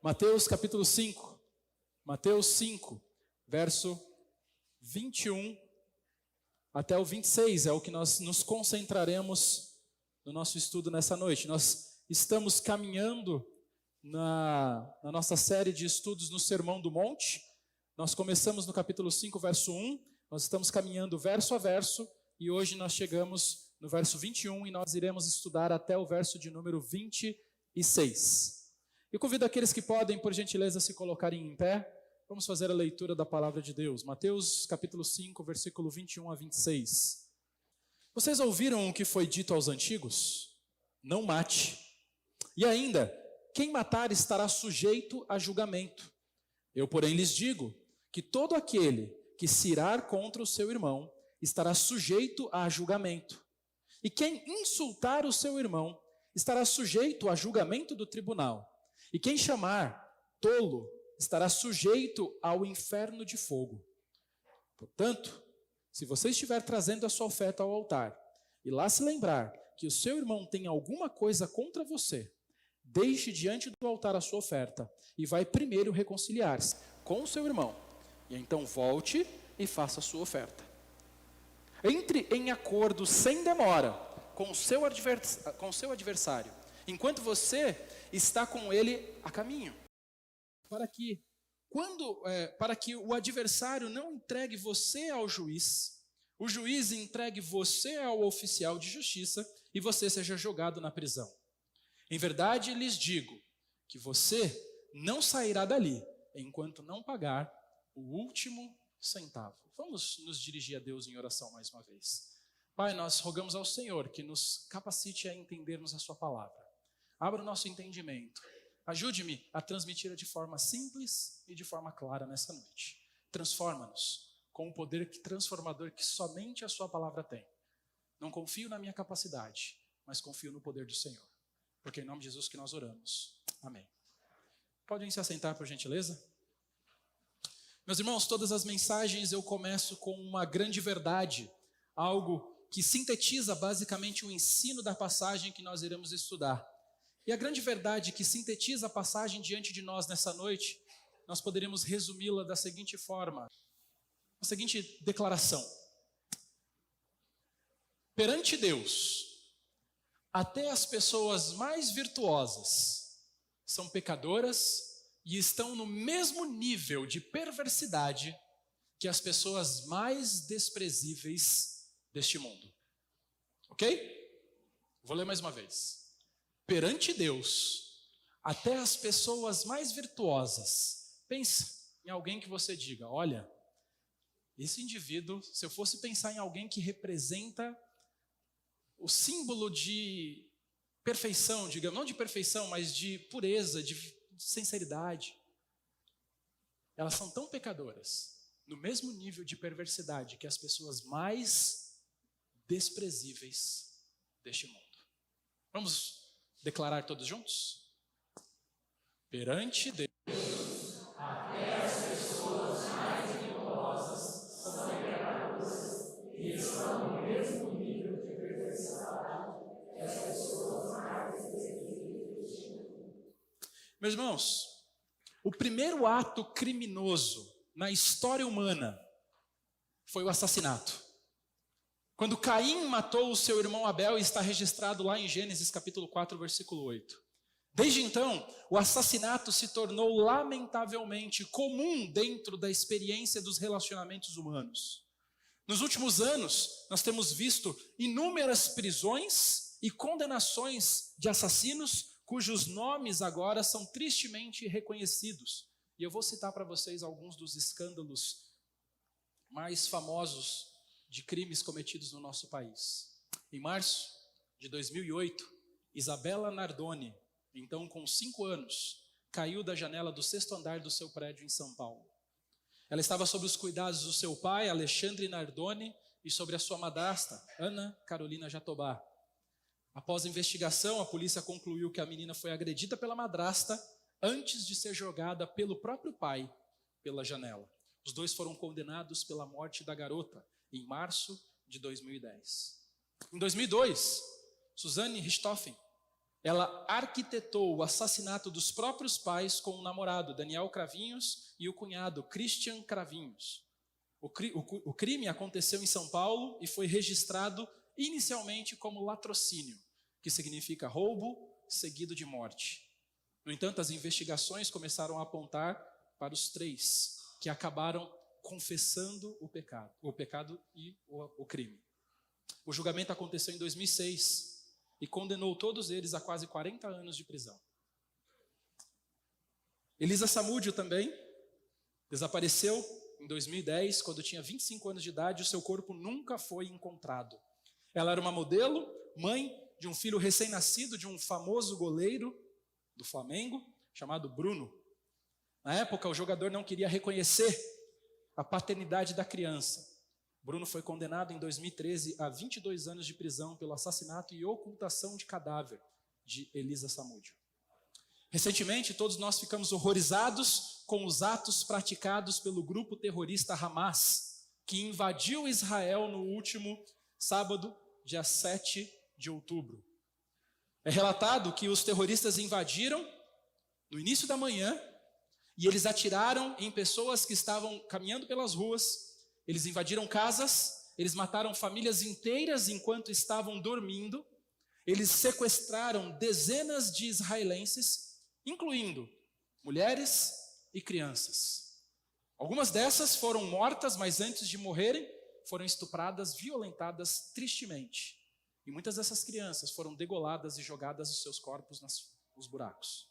Mateus capítulo 5. Mateus 5, verso 21 até o 26 é o que nós nos concentraremos no nosso estudo nessa noite. Nós estamos caminhando na nossa série de estudos no Sermão do Monte. Nós começamos no capítulo 5, verso 1, nós estamos caminhando verso a verso e hoje nós chegamos no verso 21 e nós iremos estudar até o verso de número 26. Eu convido aqueles que podem, por gentileza, se colocarem em pé. Vamos fazer a leitura da palavra de Deus. Mateus capítulo 5, versículo 21 a 26. Vocês ouviram o que foi dito aos antigos? Não mate. E ainda, quem matar estará sujeito a julgamento. Eu, porém, lhes digo que todo aquele que se irar contra o seu irmão estará sujeito a julgamento. E quem insultar o seu irmão estará sujeito a julgamento do tribunal. E quem chamar tolo estará sujeito ao inferno de fogo. Portanto, se você estiver trazendo a sua oferta ao altar e lá se lembrar que o seu irmão tem alguma coisa contra você, deixe diante do altar a sua oferta e vai primeiro reconciliar-se com o seu irmão. E então volte e faça a sua oferta. Entre em acordo sem demora com o seu adversário, enquanto você está com ele a caminho. Para que o adversário não entregue você ao juiz, o juiz entregue você ao oficial de justiça e você seja jogado na prisão. Em verdade lhes digo que você não sairá dali enquanto não pagar o último centavo. Vamos nos dirigir a Deus em oração mais uma vez. Pai, nós rogamos ao Senhor que nos capacite a entendermos a sua palavra. Abra o nosso entendimento. Ajude-me a transmiti-la de forma simples e de forma clara nessa noite. Transforma-nos com o poder transformador que somente a sua palavra tem. Não confio na minha capacidade, mas confio no poder do Senhor. Porque é em nome de Jesus que nós oramos. Amém. Podem se assentar, por gentileza? Meus irmãos, todas as mensagens eu começo com uma grande verdade, algo que sintetiza basicamente o ensino da passagem que nós iremos estudar. E a grande verdade que sintetiza a passagem diante de nós nessa noite, nós poderíamos resumi-la da seguinte forma, a seguinte declaração: perante Deus, até as pessoas mais virtuosas são pecadoras e estão no mesmo nível de perversidade que as pessoas mais desprezíveis deste mundo. Ok? Vou ler mais uma vez. Perante Deus, até as pessoas mais virtuosas. Pensa em alguém que você diga, olha, esse indivíduo, se eu fosse pensar em alguém que representa o símbolo de perfeição, digamos, não de perfeição, mas de pureza, de sinceridade. Elas são tão pecadoras, no mesmo nível de perversidade que as pessoas mais desprezíveis deste mundo. Vamos declarar todos juntos? Perante Deus, até as pessoas mais virtuosas são pecadoras e estão no mesmo nível de perversidade que as pessoas mais desprezíveis deste mundo. Meus irmãos, o primeiro ato criminoso na história humana foi o assassinato. Quando Caim matou o seu irmão Abel, está registrado lá em Gênesis capítulo 4, versículo 8. Desde então, o assassinato se tornou lamentavelmente comum dentro da experiência dos relacionamentos humanos. Nos últimos anos, nós temos visto inúmeras prisões e condenações de assassinos cujos nomes agora são tristemente reconhecidos. E eu vou citar para vocês alguns dos escândalos mais famosos de crimes cometidos no nosso país. Em março de 2008, Isabela Nardoni, então com 5 anos, caiu da janela do 6º andar do seu prédio em São Paulo. Ela estava sob os cuidados do seu pai, Alexandre Nardoni, e sobre a sua madrasta, Ana Carolina Jatobá. Após a investigação, a polícia concluiu que a menina foi agredida pela madrasta antes de ser jogada pelo próprio pai pela janela. Os dois foram condenados pela morte da garota em março de 2010. Em 2002, Suzane Richthofen ela arquitetou o assassinato dos próprios pais com o namorado, Daniel Cravinhos, e o cunhado, Christian Cravinhos. O crime aconteceu em São Paulo e foi registrado inicialmente como latrocínio, que significa roubo seguido de morte. No entanto, as investigações começaram a apontar para os três, que acabaram confessando o pecado e o crime. O julgamento aconteceu em 2006 e condenou todos eles a quase 40 anos de prisão. Elisa Samúdio também desapareceu em 2010, quando tinha 25 anos de idade. O seu corpo nunca foi encontrado. Ela era uma modelo, mãe de um filho recém-nascido de um famoso goleiro do Flamengo, chamado Bruno. Na época, o jogador não queria reconhecer a paternidade da criança. Bruno foi condenado em 2013 a 22 anos de prisão pelo assassinato e ocultação de cadáver de Elisa Samúdio. Recentemente, todos nós ficamos horrorizados com os atos praticados pelo grupo terrorista Hamas, que invadiu Israel no último sábado, dia 7 de outubro. É relatado que os terroristas invadiram no início da manhã e eles atiraram em pessoas que estavam caminhando pelas ruas. Eles invadiram casas, eles mataram famílias inteiras enquanto estavam dormindo. Eles sequestraram dezenas de israelenses, incluindo mulheres e crianças. Algumas dessas foram mortas, mas antes de morrerem, foram estupradas, violentadas tristemente. E muitas dessas crianças foram degoladas e jogadas os seus corpos nos buracos.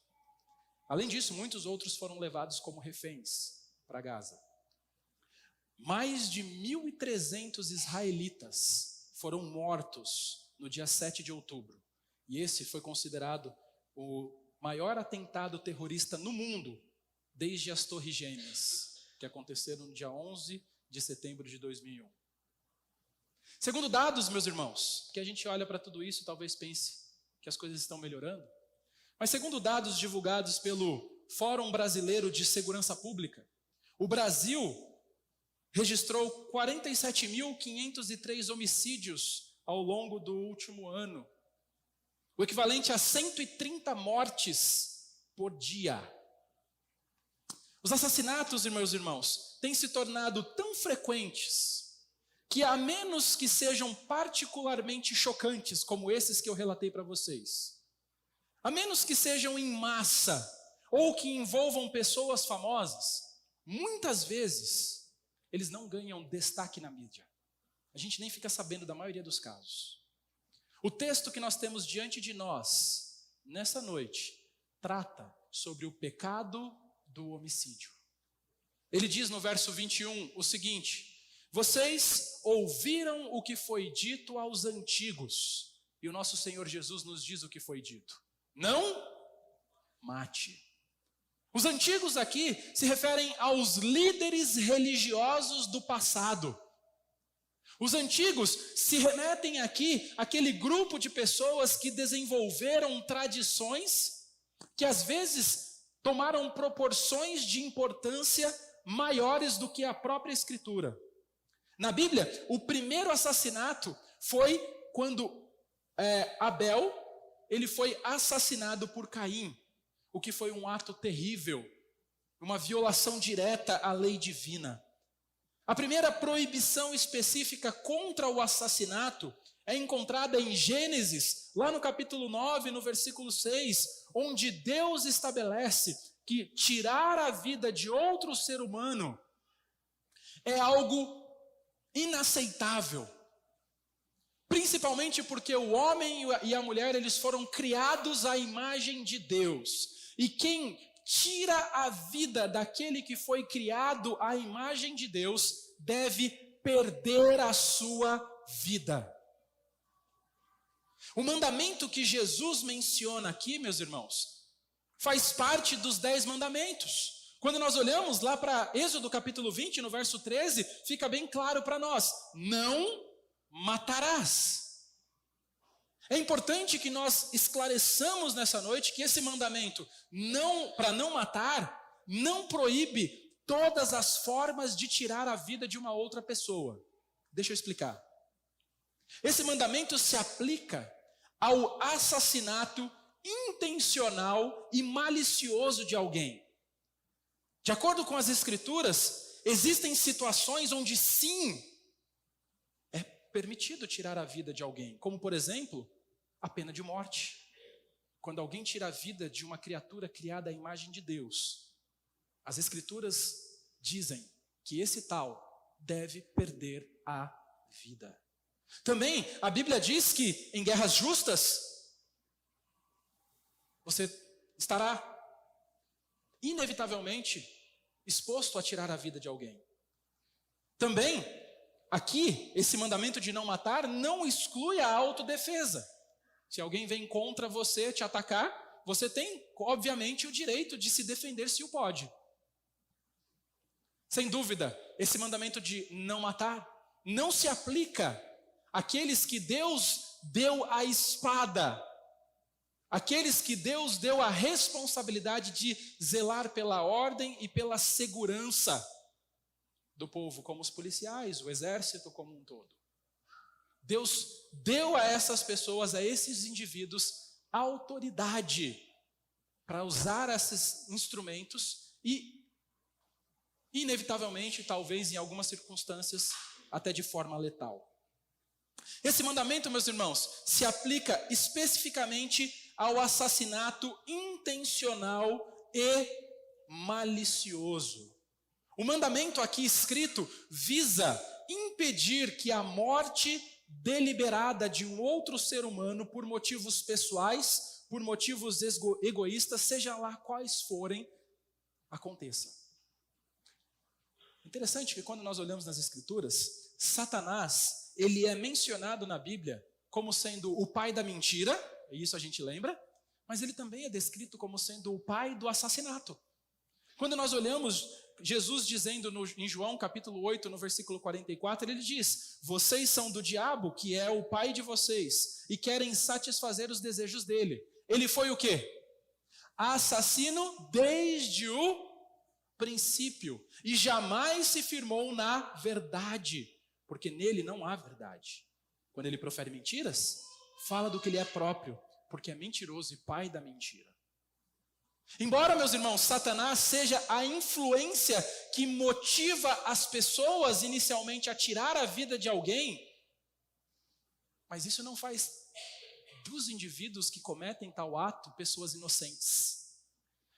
Além disso, muitos outros foram levados como reféns para Gaza. Mais de 1.300 israelitas foram mortos no dia 7 de outubro. E esse foi considerado o maior atentado terrorista no mundo desde as Torres Gêmeas, que aconteceram no dia 11 de setembro de 2001. Segundo dados, meus irmãos, que a gente olha para tudo isso e talvez pense que as coisas estão melhorando, mas segundo dados divulgados pelo Fórum Brasileiro de Segurança Pública, o Brasil registrou 47.503 homicídios ao longo do último ano, o equivalente a 130 mortes por dia. Os assassinatos, meus irmãos, têm se tornado tão frequentes que, a menos que sejam particularmente chocantes, como esses que eu relatei para vocês, a menos que sejam em massa ou que envolvam pessoas famosas, muitas vezes eles não ganham destaque na mídia. A gente nem fica sabendo da maioria dos casos. O texto que nós temos diante de nós, nessa noite, trata sobre o pecado do homicídio. Ele diz no verso 21 o seguinte: vocês ouviram o que foi dito aos antigos. E o nosso Senhor Jesus nos diz o que foi dito: não mate. Os antigos aqui se referem aos líderes religiosos do passado. Os antigos se remetem aqui àquele grupo de pessoas que desenvolveram tradições que às vezes tomaram proporções de importância maiores do que a própria Escritura. Na Bíblia, o primeiro assassinato foi quando Abel ele foi assassinado por Caim, o que foi um ato terrível, uma violação direta à lei divina. A primeira proibição específica contra o assassinato é encontrada em Gênesis, lá no capítulo 9, no versículo 6, onde Deus estabelece que tirar a vida de outro ser humano é algo inaceitável. Principalmente porque o homem e a mulher, eles foram criados à imagem de Deus. E quem tira a vida daquele que foi criado à imagem de Deus, deve perder a sua vida. O mandamento que Jesus menciona aqui, meus irmãos, faz parte dos 10 mandamentos. Quando nós olhamos lá para Êxodo capítulo 20, no verso 13, fica bem claro para nós: não matarás. É importante que nós esclareçamos nessa noite que esse mandamento, para não matar, não proíbe todas as formas de tirar a vida de uma outra pessoa. Deixa eu explicar. Esse mandamento se aplica ao assassinato intencional e malicioso de alguém. De acordo com as Escrituras, existem situações onde sim, é permitido tirar a vida de alguém, como por exemplo, a pena de morte. Quando alguém tira a vida de uma criatura criada à imagem de Deus, as Escrituras dizem que esse tal deve perder a vida. Também a Bíblia diz que em guerras justas, você estará inevitavelmente exposto a tirar a vida de alguém. Também, aqui, esse mandamento de não matar não exclui a autodefesa. Se alguém vem contra você te atacar, você tem, obviamente, o direito de se defender se o pode. Sem dúvida, esse mandamento de não matar não se aplica àqueles que Deus deu a espada, aqueles que Deus deu a responsabilidade de zelar pela ordem e pela segurança do povo, como os policiais, o exército como um todo. Deus deu a essas pessoas, a esses indivíduos, autoridade para usar esses instrumentos e, inevitavelmente, talvez em algumas circunstâncias, até de forma letal. Esse mandamento, meus irmãos, se aplica especificamente ao assassinato intencional e malicioso. O mandamento aqui escrito visa impedir que a morte deliberada de um outro ser humano por motivos pessoais, por motivos egoístas, seja lá quais forem, aconteça. Interessante que quando nós olhamos nas Escrituras, Satanás, ele é mencionado na Bíblia como sendo o pai da mentira, e isso a gente lembra, mas ele também é descrito como sendo o pai do assassinato. Quando nós olhamos Jesus dizendo em João capítulo 8, no versículo 44, ele diz: vocês são do diabo, que é o pai de vocês, e querem satisfazer os desejos dele. Ele foi o quê? Assassino desde o princípio, e jamais se firmou na verdade, porque nele não há verdade. Quando ele profere mentiras, fala do que ele é próprio, porque é mentiroso e pai da mentira. Embora, meus irmãos, Satanás seja a influência que motiva as pessoas inicialmente a tirar a vida de alguém, mas isso não faz dos indivíduos que cometem tal ato pessoas inocentes,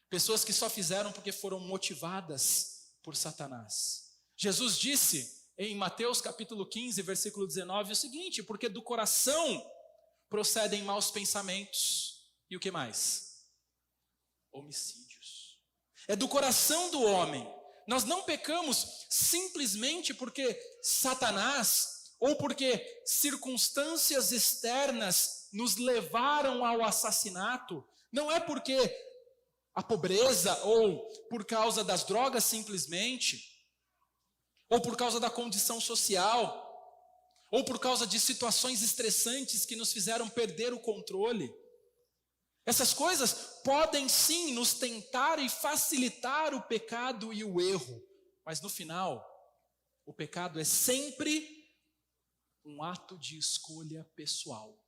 pessoas que só fizeram porque foram motivadas por Satanás. Jesus disse em Mateus capítulo 15, versículo 19 o seguinte: porque do coração procedem maus pensamentos, e o que mais? Homicídios. É do coração do homem. Nós não pecamos simplesmente porque Satanás ou porque circunstâncias externas nos levaram ao assassinato. Não é porque a pobreza ou por causa das drogas simplesmente, ou por causa da condição social, ou por causa de situações estressantes que nos fizeram perder o controle. Essas coisas podem sim nos tentar e facilitar o pecado e o erro, mas no final, o pecado é sempre um ato de escolha pessoal.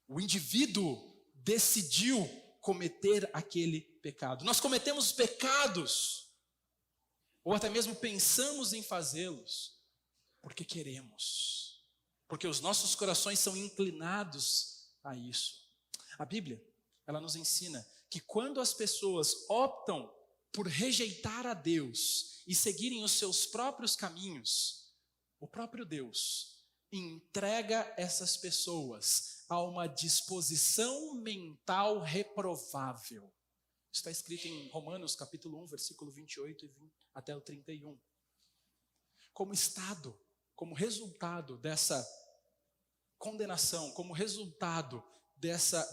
O indivíduo decidiu cometer aquele pecado. Nós cometemos pecados, ou até mesmo pensamos em fazê-los, porque queremos, porque os nossos corações são inclinados a isso. A Bíblia, ela nos ensina que quando as pessoas optam por rejeitar a Deus e seguirem os seus próprios caminhos, o próprio Deus entrega essas pessoas a uma disposição mental reprovável. Está escrito em Romanos capítulo 1, versículo 28 até o 31. Como estado, como resultado dessa condenação, como resultado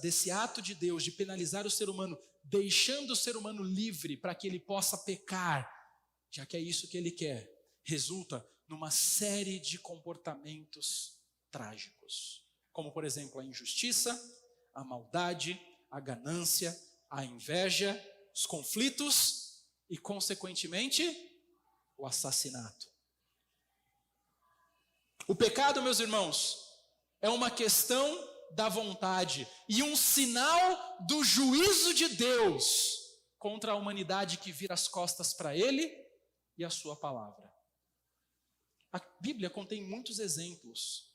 desse ato de Deus de penalizar o ser humano, deixando o ser humano livre para que ele possa pecar, já que é isso que ele quer, resulta numa série de comportamentos trágicos, como por exemplo a injustiça, a maldade, a ganância, a inveja, os conflitos e consequentemente o assassinato. O pecado, meus irmãos, é uma questão da vontade e um sinal do juízo de Deus contra a humanidade que vira as costas para Ele e a sua palavra. A Bíblia contém muitos exemplos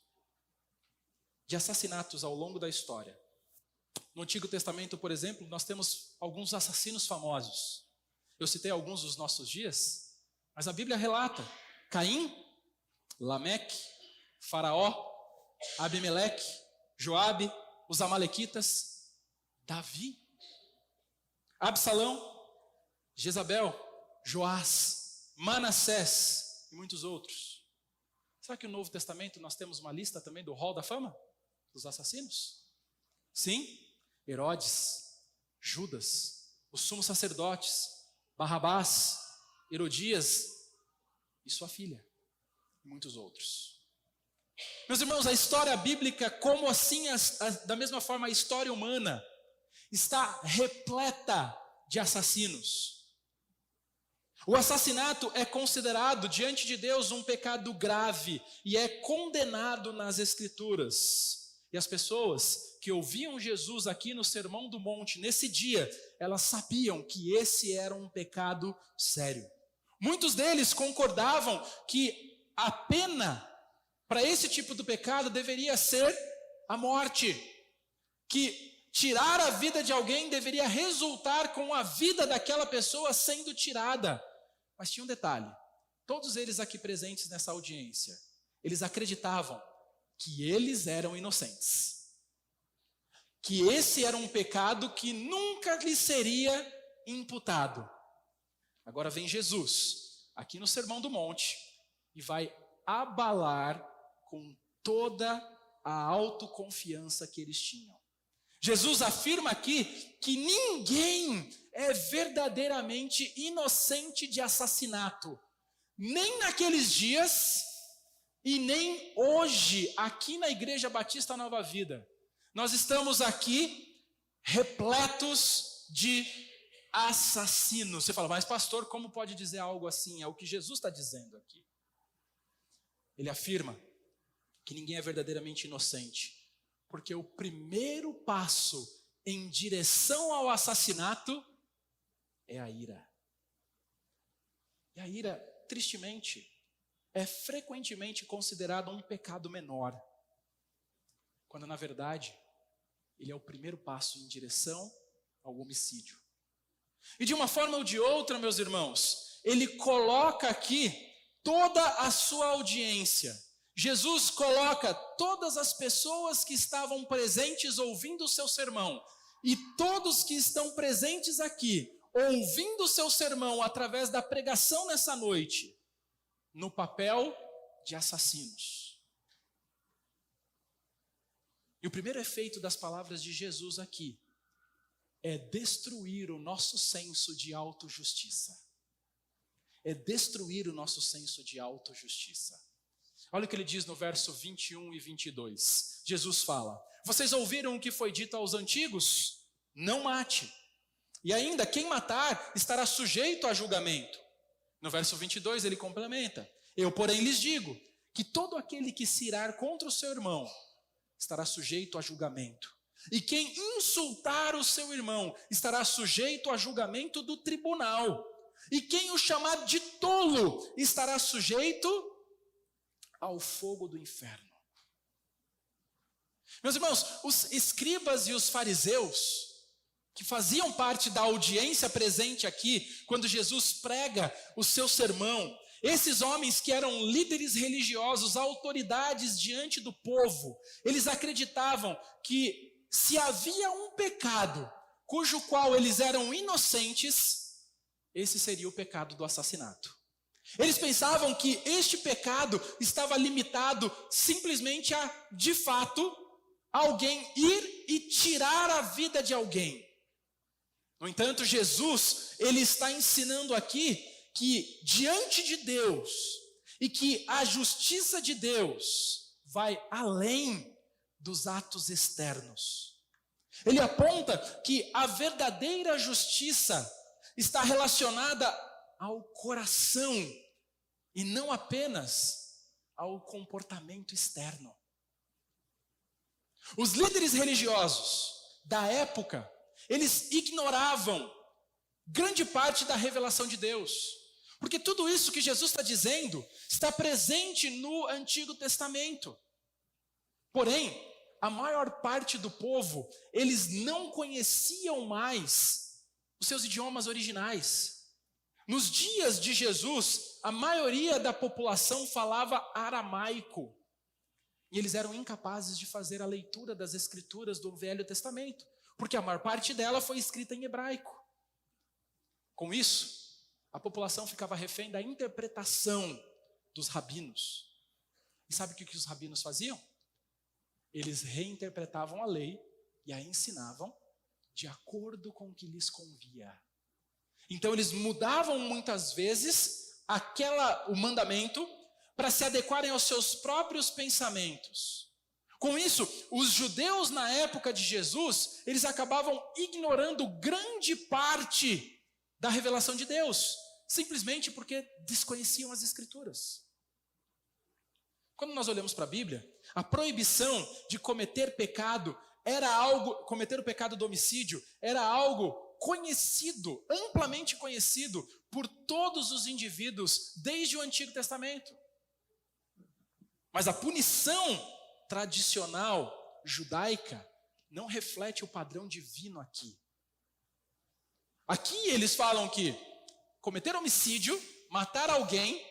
de assassinatos ao longo da história. No Antigo Testamento, por exemplo, nós temos alguns assassinos famosos. Eu citei alguns dos nossos dias, mas a Bíblia relata Caim, Lameque, Faraó, Abimeleque, Joabe, os amalequitas, Davi, Absalão, Jezabel, Joás, Manassés e muitos outros. Será que no Novo Testamento nós temos uma lista também do Hall da Fama dos assassinos? Sim, Herodes, Judas, os sumos sacerdotes, Barrabás, Herodias e sua filha, e muitos outros. Meus irmãos, a história bíblica, como assim, da mesma forma a história humana, está repleta de assassinos. O assassinato é considerado diante de Deus um pecado grave e é condenado nas Escrituras. E as pessoas que ouviam Jesus aqui no Sermão do Monte, nesse dia, elas sabiam que esse era um pecado sério. Muitos deles concordavam que a pena para esse tipo de pecado deveria ser a morte, que tirar a vida de alguém deveria resultar com a vida daquela pessoa sendo tirada. Mas tinha um detalhe, todos eles aqui presentes nessa audiência, eles acreditavam que eles eram inocentes, que esse era um pecado que nunca lhe seria imputado. Agora vem Jesus, aqui no Sermão do Monte, e vai abalar com toda a autoconfiança que eles tinham. Jesus afirma aqui que ninguém é verdadeiramente inocente de assassinato, nem naqueles dias e nem hoje, aqui na Igreja Batista Nova Vida. Nós estamos aqui repletos de assassinos. Você fala, mas pastor, como pode dizer algo assim? É o que Jesus está dizendo aqui. Ele afirma que ninguém é verdadeiramente inocente, porque o primeiro passo em direção ao assassinato é a ira. E a ira, tristemente, é frequentemente considerado um pecado menor, quando na verdade ele é o primeiro passo em direção ao homicídio. E de uma forma ou de outra, meus irmãos, ele coloca aqui toda a sua audiência. Jesus coloca todas as pessoas que estavam presentes ouvindo o seu sermão, e todos que estão presentes aqui, ouvindo o seu sermão através da pregação nessa noite, no papel de assassinos. E o primeiro efeito das palavras de Jesus aqui é destruir o nosso senso de autojustiça. É destruir o nosso senso de autojustiça. Olha o que ele diz no verso 21 e 22. Jesus fala: vocês ouviram o que foi dito aos antigos? Não mate. E ainda, quem matar estará sujeito a julgamento. No verso 22 ele complementa: eu, porém, lhes digo que todo aquele que se irar contra o seu irmão estará sujeito a julgamento. E quem insultar o seu irmão estará sujeito a julgamento do tribunal. E quem o chamar de tolo estará sujeito ao fogo do inferno. Meus irmãos, os escribas e os fariseus, que faziam parte da audiência presente aqui, quando Jesus prega o seu sermão, esses homens que eram líderes religiosos, autoridades diante do povo, eles acreditavam que se havia um pecado cujo qual eles eram inocentes, esse seria o pecado do assassinato. Eles pensavam que este pecado estava limitado simplesmente a, de fato, alguém ir e tirar a vida de alguém. No entanto, Jesus, ele está ensinando aqui que diante de Deus, e que a justiça de Deus vai além dos atos externos. Ele aponta que a verdadeira justiça está relacionada ao coração e não apenas ao comportamento externo. Os líderes religiosos da época, eles ignoravam grande parte da revelação de Deus. Porque tudo isso que Jesus está dizendo está presente no Antigo Testamento. Porém, a maior parte do povo, eles não conheciam mais os seus idiomas originais. Nos dias de Jesus, a maioria da população falava aramaico. E eles eram incapazes de fazer a leitura das escrituras do Velho Testamento, porque a maior parte dela foi escrita em hebraico. Com isso, a população ficava refém da interpretação dos rabinos. E sabe o que os rabinos faziam? Eles reinterpretavam a lei e a ensinavam de acordo com o que lhes convia. Então eles mudavam muitas vezes o mandamento para se adequarem aos seus próprios pensamentos. Com isso, os judeus na época de Jesus, eles acabavam ignorando grande parte da revelação de Deus, simplesmente porque desconheciam as Escrituras. Quando nós olhamos para a Bíblia, a proibição de cometer o pecado do homicídio, era algo conhecido, amplamente conhecido por todos os indivíduos desde o Antigo Testamento. Mas a punição tradicional judaica não reflete o padrão divino aqui. Aqui eles falam que cometer homicídio, matar alguém,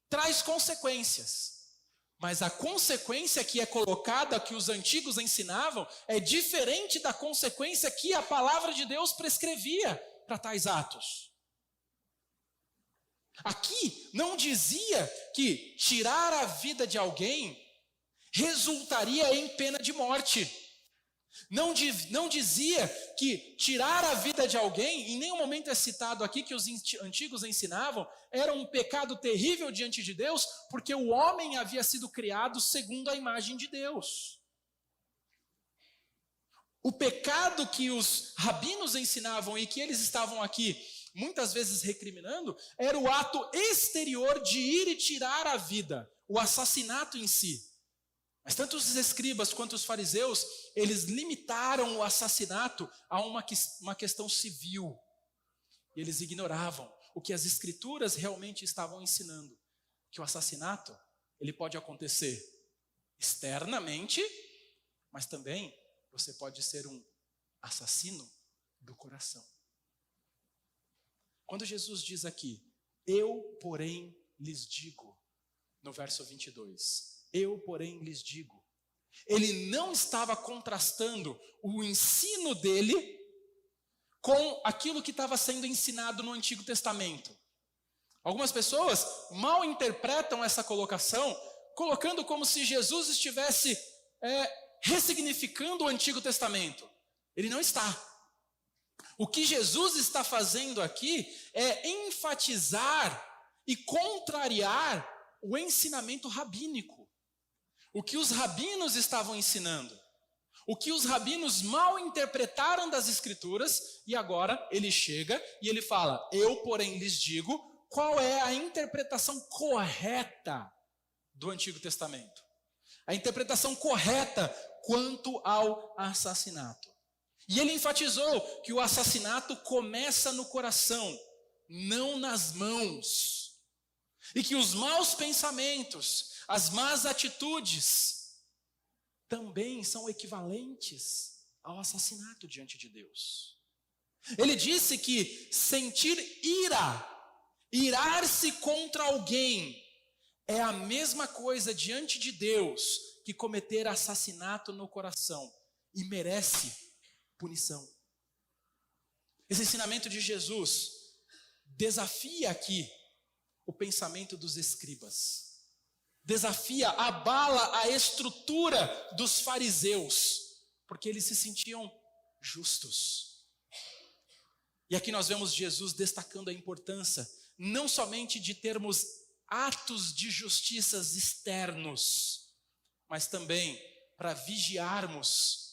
traz consequências. Mas a consequência que é colocada, que os antigos ensinavam, é diferente da consequência que a palavra de Deus prescrevia para tais atos. Aqui não dizia que tirar a vida de alguém resultaria em pena de morte. Não dizia que tirar a vida de alguém, em nenhum momento é citado aqui que os antigos ensinavam, era um pecado terrível diante de Deus, porque o homem havia sido criado segundo a imagem de Deus. O pecado que os rabinos ensinavam e que eles estavam aqui muitas vezes recriminando, era o ato exterior de ir e tirar a vida, o assassinato em si. Mas tanto os escribas quanto os fariseus, eles limitaram o assassinato a uma questão civil. E eles ignoravam o que as escrituras realmente estavam ensinando. Que o assassinato, ele pode acontecer externamente, mas também você pode ser um assassino do coração. Quando Jesus diz aqui, eu, porém, lhes digo, no verso 22, eu, porém, lhes digo. Ele não estava contrastando o ensino dele com aquilo que estava sendo ensinado no Antigo Testamento. Algumas pessoas mal interpretam essa colocação, colocando como se Jesus estivesse ressignificando o Antigo Testamento. Ele não está. O que Jesus está fazendo aqui é enfatizar e contrariar o ensinamento rabínico. O que os rabinos estavam ensinando, o que os rabinos mal interpretaram das Escrituras, e agora ele chega e ele fala, eu, porém, lhes digo, qual é a interpretação correta do Antigo Testamento. A interpretação correta quanto ao assassinato. E ele enfatizou que o assassinato começa no coração, não nas mãos. E que os maus pensamentos, as más atitudes também são equivalentes ao assassinato diante de Deus. Ele disse que sentir irar-se contra alguém, é a mesma coisa diante de Deus que cometer assassinato no coração e merece punição. Esse ensinamento de Jesus desafia aqui o pensamento dos escribas. Desafia, abala a estrutura dos fariseus, porque eles se sentiam justos. E aqui nós vemos Jesus destacando a importância, não somente de termos atos de justiças externos, mas também para vigiarmos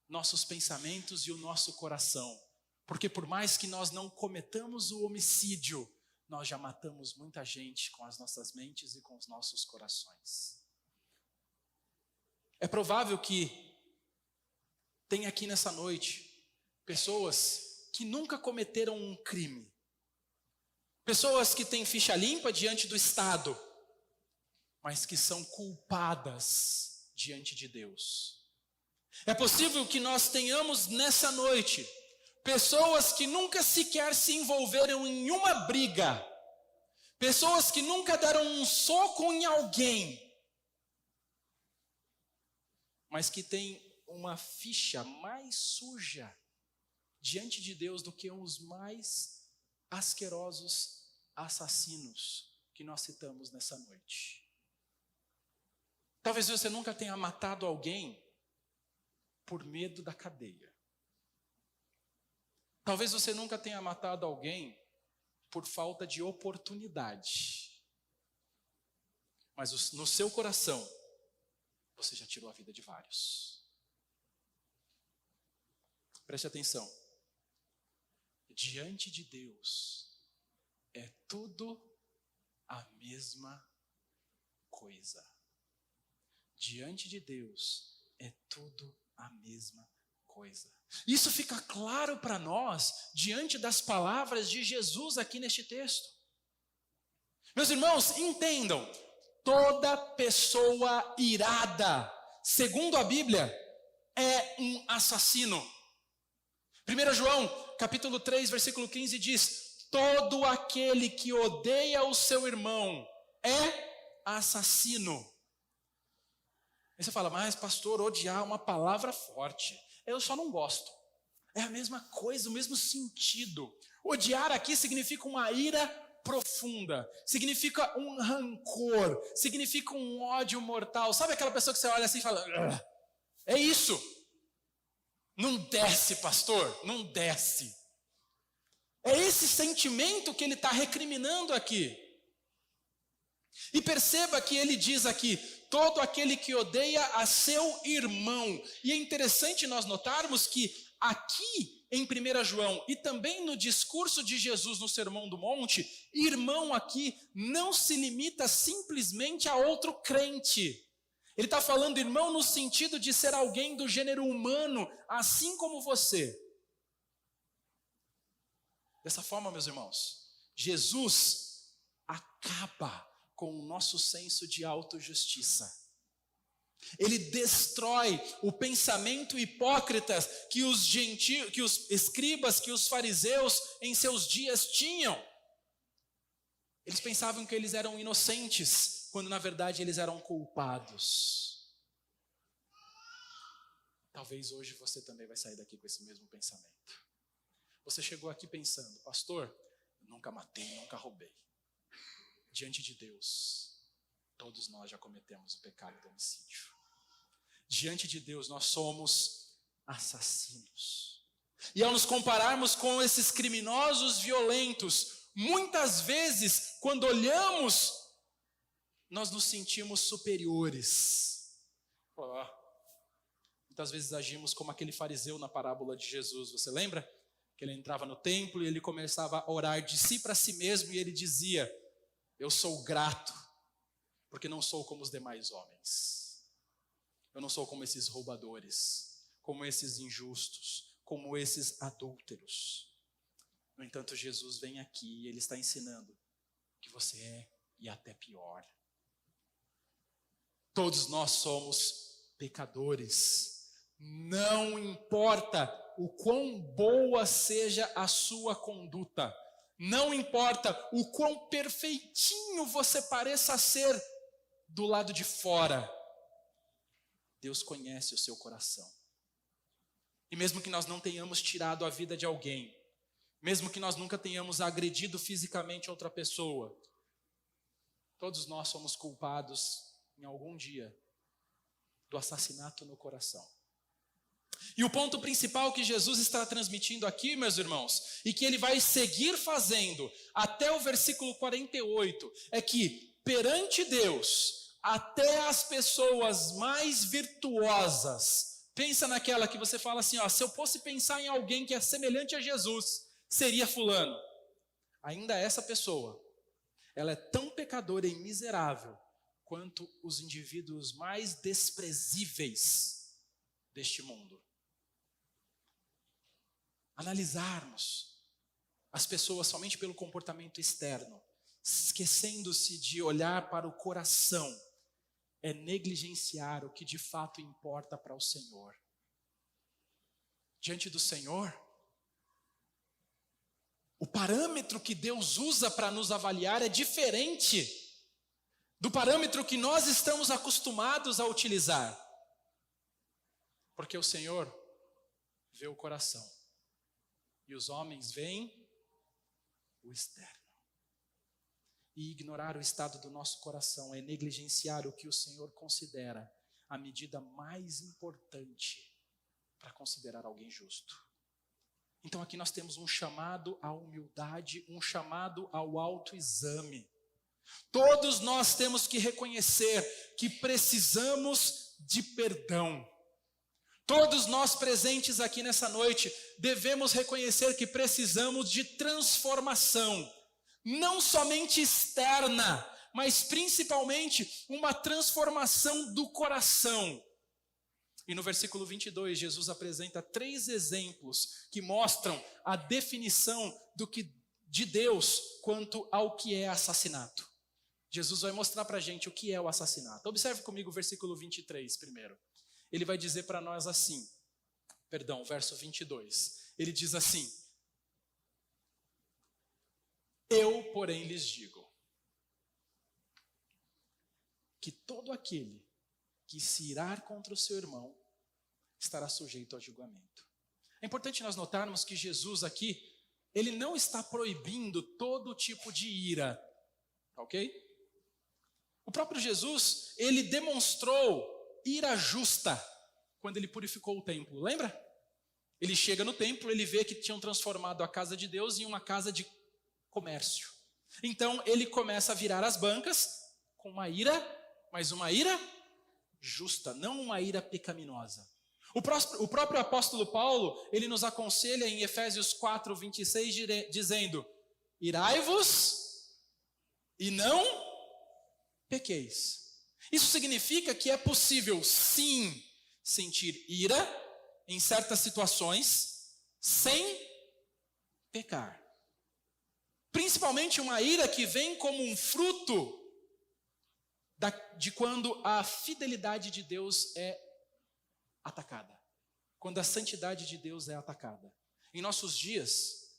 nossos pensamentos e o nosso coração. Porque por mais que nós não cometamos o homicídio, nós já matamos muita gente com as nossas mentes e com os nossos corações. É provável que tem aqui nessa noite pessoas que nunca cometeram um crime. Pessoas que têm ficha limpa diante do Estado, mas que são culpadas diante de Deus. É possível que nós tenhamos nessa noite pessoas que nunca sequer se envolveram em uma briga, pessoas que nunca deram um soco em alguém, mas que têm uma ficha mais suja diante de Deus do que os mais asquerosos assassinos que nós citamos nessa noite. Talvez você nunca tenha matado alguém por medo da cadeia. Talvez você nunca tenha matado alguém por falta de oportunidade. Mas no seu coração, você já tirou a vida de vários. Preste atenção. Diante de Deus, é tudo a mesma coisa. Diante de Deus, é tudo a mesma coisa. Isso fica claro para nós diante das palavras de Jesus aqui neste texto. Meus irmãos, entendam, toda pessoa irada, segundo a Bíblia, é um assassino. 1 João, capítulo 3, versículo 15 diz: todo aquele que odeia o seu irmão é assassino. Aí você fala, mas pastor, odiar é uma palavra forte. Eu só não gosto. É a mesma coisa, o mesmo sentido. Odiar aqui significa uma ira profunda, significa um rancor, significa um ódio mortal. Sabe aquela pessoa que você olha assim e fala, é isso. Não desce, pastor, não desce. É esse sentimento que ele está recriminando aqui. E perceba que ele diz aqui, todo aquele que odeia a seu irmão. E é interessante nós notarmos que aqui em 1 João e também no discurso de Jesus no Sermão do Monte, irmão aqui não se limita simplesmente a outro crente. Ele está falando irmão no sentido de ser alguém do gênero humano, assim como você. Dessa forma, meus irmãos, Jesus acaba com o nosso senso de autojustiça. Ele destrói o pensamento hipócrita que os escribas, que os fariseus em seus dias tinham. Eles pensavam que eles eram inocentes, quando na verdade eles eram culpados. Talvez hoje você também vai sair daqui com esse mesmo pensamento. Você chegou aqui pensando, pastor, eu nunca matei, nunca roubei. Diante de Deus, todos nós já cometemos o pecado do homicídio. Diante de Deus, nós somos assassinos. E ao nos compararmos com esses criminosos violentos, muitas vezes, quando olhamos, nós nos sentimos superiores. Muitas vezes agimos como aquele fariseu na parábola de Jesus, você lembra? Que ele entrava no templo e ele começava a orar de si para si mesmo e ele dizia, eu sou grato, porque não sou como os demais homens. Eu não sou como esses roubadores, como esses injustos, como esses adúlteros. No entanto, Jesus vem aqui e ele está ensinando que você é e até pior. Todos nós somos pecadores. Não importa o quão boa seja a sua conduta. Não importa o quão perfeitinho você pareça ser do lado de fora. Deus conhece o seu coração. E mesmo que nós não tenhamos tirado a vida de alguém, mesmo que nós nunca tenhamos agredido fisicamente outra pessoa, todos nós somos culpados em algum dia do assassinato no coração. E o ponto principal que Jesus está transmitindo aqui, meus irmãos, e que ele vai seguir fazendo até o versículo 48, é que perante Deus, até as pessoas mais virtuosas, pensa naquela que você fala assim, se eu fosse pensar em alguém que é semelhante a Jesus, seria fulano. Ainda essa pessoa, ela é tão pecadora e miserável quanto os indivíduos mais desprezíveis deste mundo. analisarmos as pessoas somente pelo comportamento externo, esquecendo-se de olhar para o coração, é negligenciar o que de fato importa para o Senhor. Diante do Senhor, o parâmetro que Deus usa para nos avaliar é diferente do parâmetro que nós estamos acostumados a utilizar. Porque o Senhor vê o coração e os homens veem o externo. E ignorar o estado do nosso coração é negligenciar o que o Senhor considera a medida mais importante para considerar alguém justo. Então aqui nós temos um chamado à humildade, um chamado ao autoexame. Todos nós temos que reconhecer que precisamos de perdão. Todos nós presentes aqui nessa noite devemos reconhecer que precisamos de transformação, não somente externa, mas principalmente uma transformação do coração. E no versículo 22, Jesus apresenta 3 exemplos que mostram a definição de Deus quanto ao que é assassinato. Jesus vai mostrar para a gente o que é o assassinato. Observe comigo o versículo 23 primeiro. Ele vai dizer para nós assim, verso 22. Ele diz assim: eu, porém, lhes digo que todo aquele que se irar contra o seu irmão estará sujeito ao julgamento. É importante nós notarmos que Jesus aqui, ele não está proibindo todo tipo de ira, ok? O próprio Jesus, ele demonstrou ira justa quando ele purificou o templo, lembra? Ele chega no templo, ele vê que tinham transformado a casa de Deus em uma casa de comércio. Então ele começa a virar as bancas com uma ira, mas uma ira justa, não uma ira pecaminosa. O próprio apóstolo Paulo, ele nos aconselha em Efésios 4, 26, dizendo: irai-vos e não pequeis. Isso significa que é possível, sim, sentir ira em certas situações, sem pecar. Principalmente uma ira que vem como um fruto de quando a fidelidade de Deus é atacada. Quando a santidade de Deus é atacada. Em nossos dias,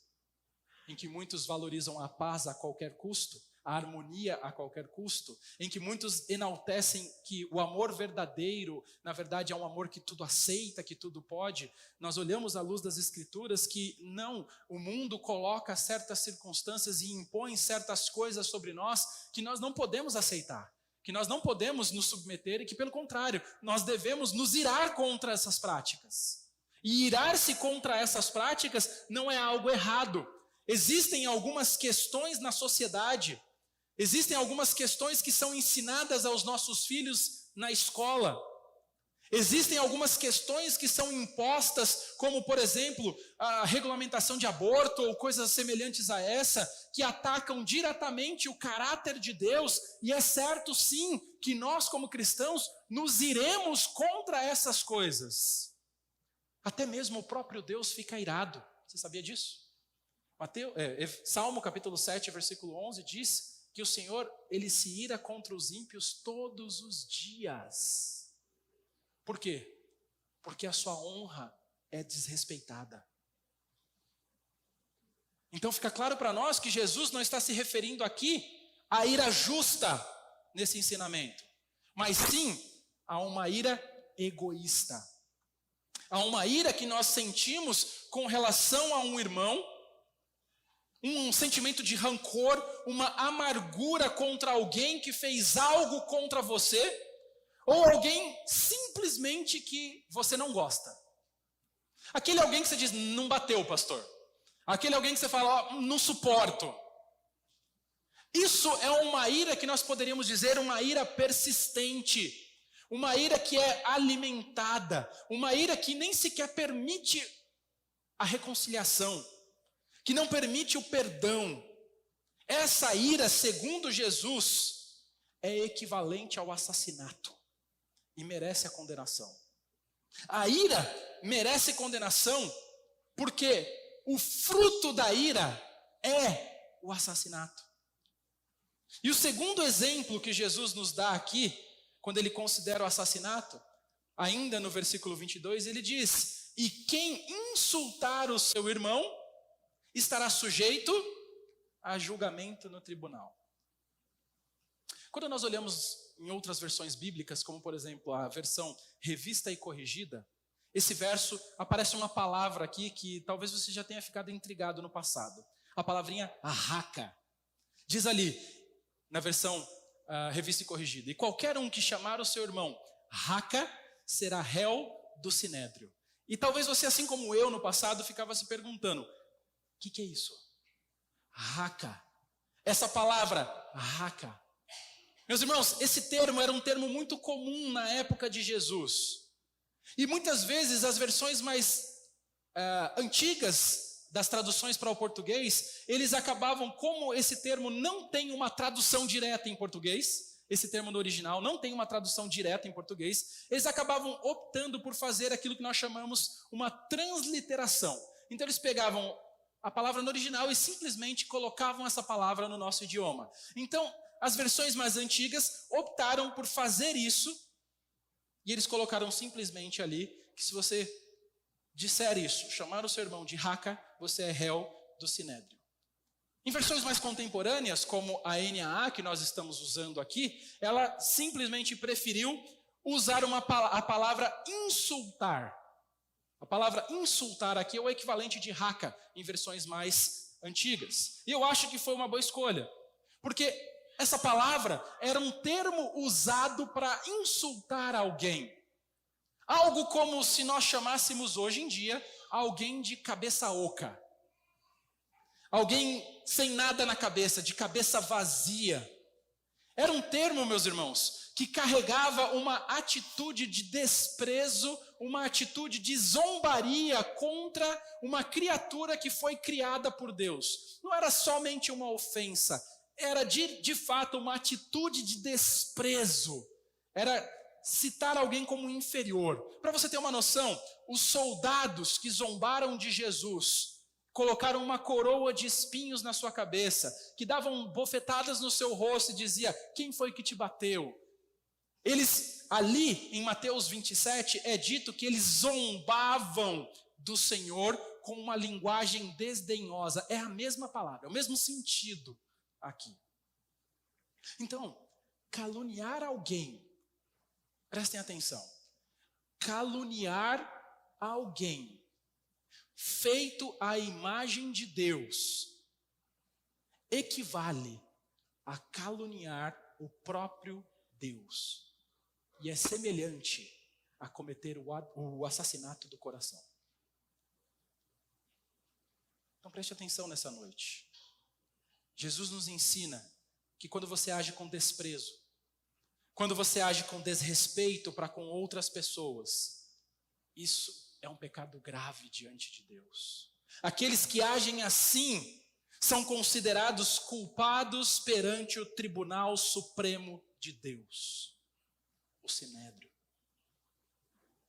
em que muitos valorizam a paz a qualquer custo, a harmonia a qualquer custo, em que muitos enaltecem que o amor verdadeiro, na verdade, é um amor que tudo aceita, que tudo pode, nós olhamos à luz das Escrituras que não, o mundo coloca certas circunstâncias e impõe certas coisas sobre nós que nós não podemos aceitar, que nós não podemos nos submeter e que, pelo contrário, nós devemos nos irar contra essas práticas. E irar-se contra essas práticas não é algo errado. Existem algumas questões na sociedade, existem algumas questões que são ensinadas aos nossos filhos na escola. Existem algumas questões que são impostas, como, por exemplo, a regulamentação de aborto ou coisas semelhantes a essa, que atacam diretamente o caráter de Deus, e é certo, sim, que nós, como cristãos, nos iremos contra essas coisas. Até mesmo o próprio Deus fica irado. Você sabia disso? Salmo capítulo 7, versículo 11 diz que o Senhor, ele se ira contra os ímpios todos os dias. Por quê? Porque a sua honra é desrespeitada. Então fica claro para nós que Jesus não está se referindo aqui à ira justa nesse ensinamento, mas sim a uma ira egoísta. A uma ira que nós sentimos com relação a um irmão, um sentimento de rancor, uma amargura contra alguém que fez algo contra você, ou alguém simplesmente que você não gosta. Aquele alguém que você diz, não bateu, pastor. Aquele alguém que você fala, não suporto. Isso é uma ira que nós poderíamos dizer uma ira persistente. Uma ira que é alimentada. Uma ira que nem sequer permite a reconciliação. Que não permite o perdão. Essa ira, segundo Jesus, é equivalente ao assassinato. E merece a condenação. A ira merece condenação porque o fruto da ira é o assassinato. E o segundo exemplo que Jesus nos dá aqui, quando ele considera o assassinato, ainda no versículo 22, ele diz: e quem insultar o seu irmão estará sujeito a julgamento no tribunal. Quando nós olhamos em outras versões bíblicas, como por exemplo a versão Revista e Corrigida, esse verso aparece uma palavra aqui que talvez você já tenha ficado intrigado no passado. A palavrinha arraca. Diz ali, na versão Revista e Corrigida: e qualquer um que chamar o seu irmão raca será réu do sinédrio. E talvez você, assim como eu no passado, ficava se perguntando: o que é isso? Raca. Essa palavra, raca. Meus irmãos, esse termo era um termo muito comum na época de Jesus. E muitas vezes as versões mais antigas das traduções para o português, eles acabavam, como esse termo não tem uma tradução direta em português, esse termo no original não tem uma tradução direta em português, eles acabavam optando por fazer aquilo que nós chamamos uma transliteração. Então eles pegavam a palavra no original e simplesmente colocavam essa palavra no nosso idioma. Então, as versões mais antigas optaram por fazer isso, e eles colocaram simplesmente ali que se você disser isso, chamar o seu irmão de raca, você é réu do sinédrio. Em versões mais contemporâneas, como a NAA que nós estamos usando aqui, ela simplesmente preferiu usar a palavra insultar. A palavra insultar aqui é o equivalente de raca em versões mais antigas. E eu acho que foi uma boa escolha, porque essa palavra era um termo usado para insultar alguém. Algo como se nós chamássemos hoje em dia alguém de cabeça oca. Alguém sem nada na cabeça, de cabeça vazia. Era um termo, meus irmãos, que carregava uma atitude de desprezo, uma atitude de zombaria contra uma criatura que foi criada por Deus. Não era somente uma ofensa, era de fato uma atitude de desprezo. Era citar alguém como inferior. Para você ter uma noção, os soldados que zombaram de Jesus colocaram uma coroa de espinhos na sua cabeça, que davam bofetadas no seu rosto e dizia: quem foi que te bateu? Eles, ali em Mateus 27, é dito que eles zombavam do Senhor com uma linguagem desdenhosa. É a mesma palavra, é o mesmo sentido aqui. Então, caluniar alguém, prestem atenção, caluniar alguém feito à imagem de Deus equivale a caluniar o próprio Deus. E é semelhante a cometer o assassinato do coração. Então preste atenção nessa noite. Jesus nos ensina que quando você age com desprezo, quando você age com desrespeito para com outras pessoas, isso é um pecado grave diante de Deus. Aqueles que agem assim são considerados culpados perante o Tribunal Supremo de Deus, o Sinédrio.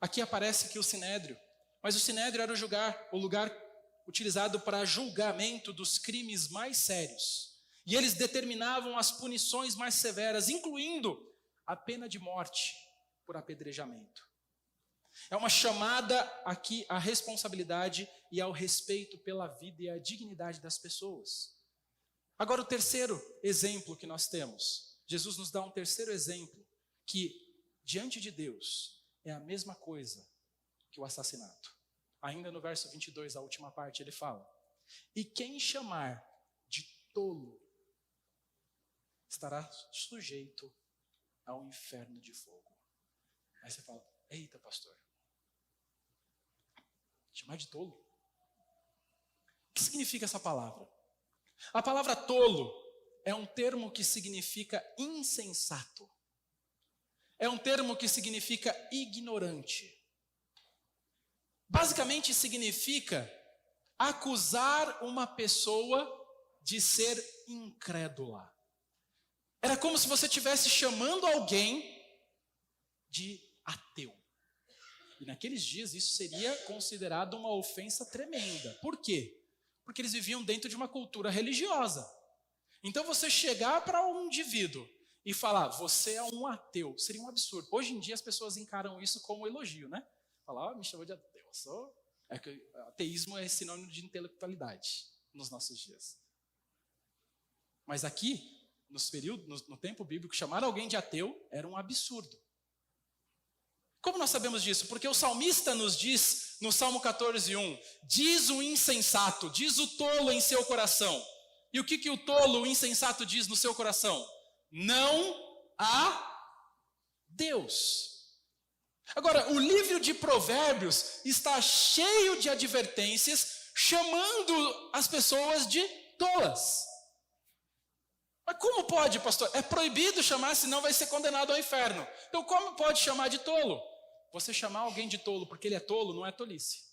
Aqui aparece que o Sinédrio, mas o Sinédrio era o lugar utilizado para julgamento dos crimes mais sérios. E eles determinavam as punições mais severas, incluindo a pena de morte por apedrejamento. É uma chamada aqui à responsabilidade e ao respeito pela vida e a dignidade das pessoas. Agora, o terceiro exemplo que nós temos, Jesus nos dá um terceiro exemplo, que diante de Deus é a mesma coisa que o assassinato. Ainda no verso 22, a última parte, ele fala: e quem chamar de tolo estará sujeito ao inferno de fogo. Aí você fala: eita, pastor, chamar de tolo? O que significa essa palavra? A palavra tolo é um termo que significa insensato. É um termo que significa ignorante. Basicamente significa acusar uma pessoa de ser incrédula. Era como se você estivesse chamando alguém de ateu. E naqueles dias isso seria considerado uma ofensa tremenda. Por quê? Porque eles viviam dentro de uma cultura religiosa. Então você chegar para um indivíduo e falar, você é um ateu, seria um absurdo. Hoje em dia as pessoas encaram isso como elogio, né? Falar, me chamou de ateu, É que ateísmo é sinônimo de intelectualidade nos nossos dias. Mas aqui, no tempo bíblico, chamar alguém de ateu era um absurdo. Como nós sabemos disso? Porque o salmista nos diz, no Salmo 14:1, diz o insensato, diz o tolo em seu coração. E o que o tolo, o insensato diz no seu coração? Não há Deus. Agora, o livro de Provérbios está cheio de advertências, chamando as pessoas de tolas. Mas como pode, pastor? É proibido chamar, senão vai ser condenado ao inferno. Então como pode chamar de tolo? Você chamar alguém de tolo porque ele é tolo não é tolice.